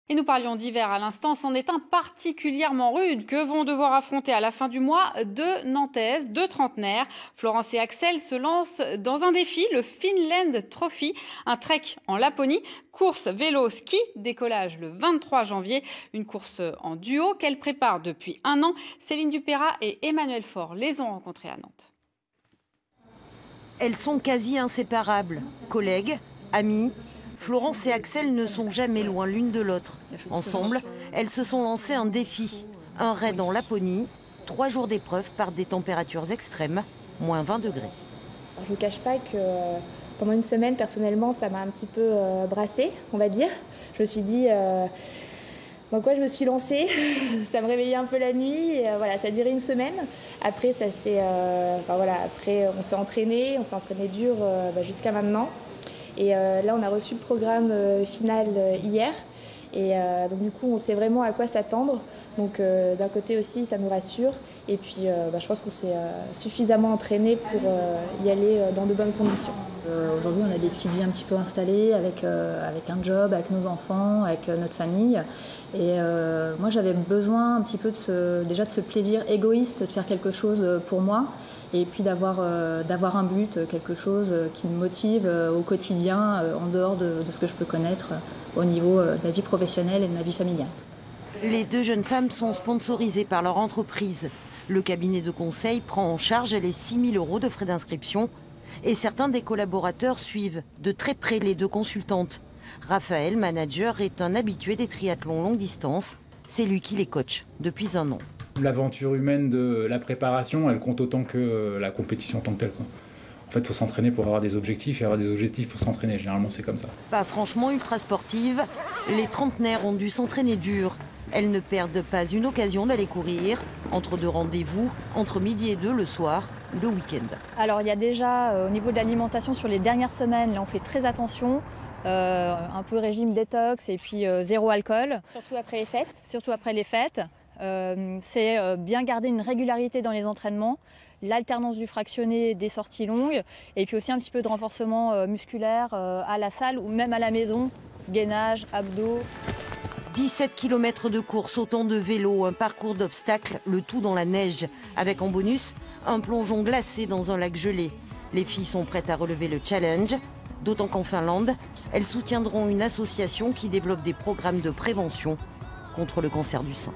Et nous parlions d'hiver à l'instant, c'en est un particulièrement rude que vont devoir affronter à la fin du mois deux Nantaises, deux trentenaires. Florence et Axel se lancent dans un défi, le Finland Trophy, un trek en Laponie, course, vélo, ski, décollage le 23 janvier, une course en duo qu'elles préparent depuis un an. Céline Dupérat et Emmanuel Faure les ont rencontrées à Nantes. Elles sont quasi inséparables, collègues, amies. Florence et Axel ne sont jamais loin l'une de l'autre. Ensemble, elles se sont lancées un défi. Un raid en Laponie, 3 jours d'épreuve par des températures extrêmes, moins 20 degrés. Je ne vous cache pas que pendant une semaine, personnellement, ça m'a un petit peu brassée, on va dire. Je me suis dit, dans quoi je me suis lancée. Ça me réveillait un peu la nuit. Et, voilà, ça a duré une semaine. Après, après on s'est entraîné dur jusqu'à maintenant. Et là, on a reçu le programme final hier. Et donc du coup, on sait vraiment à quoi s'attendre. Donc d'un côté aussi, ça nous rassure. Et puis, je pense qu'on s'est suffisamment entraîné pour y aller dans de bonnes conditions. Aujourd'hui, on a des petites vies un petit peu installées avec un job, avec nos enfants, avec notre famille. Et moi, j'avais besoin un petit peu déjà de ce plaisir égoïste de faire quelque chose pour moi. Et puis d'avoir un but, quelque chose qui me motive au quotidien, en dehors de ce que je peux connaître au niveau de ma vie professionnelle et de ma vie familiale. Les deux jeunes femmes sont sponsorisées par leur entreprise. Le cabinet de conseil prend en charge les 6 000 € de frais d'inscription. Et certains des collaborateurs suivent de très près les deux consultantes. Raphaël, manager, est un habitué des triathlons longue distance. C'est lui qui les coach depuis un an. L'aventure humaine de la préparation, elle compte autant que la compétition en tant que telle, quoi. En fait, il faut s'entraîner pour avoir des objectifs et avoir des objectifs pour s'entraîner. Généralement, c'est comme ça. Pas franchement ultra sportive, les trentenaires ont dû s'entraîner dur. Elles ne perdent pas une occasion d'aller courir entre deux rendez-vous, entre midi et 2 le soir ou le week-end. Alors, il y a déjà, au niveau de l'alimentation, sur les dernières semaines, là, on fait très attention. Un peu régime détox et puis zéro alcool. Surtout après les fêtes. Surtout après les fêtes. C'est bien garder une régularité dans les entraînements, l'alternance du fractionné des sorties longues et puis aussi un petit peu de renforcement musculaire à la salle ou même à la maison, gainage, abdos. 17 km de course, autant de vélo, un parcours d'obstacles, le tout dans la neige. Avec en bonus, un plongeon glacé dans un lac gelé. Les filles sont prêtes à relever le challenge, d'autant qu'en Finlande, elles soutiendront une association qui développe des programmes de prévention contre le cancer du sein.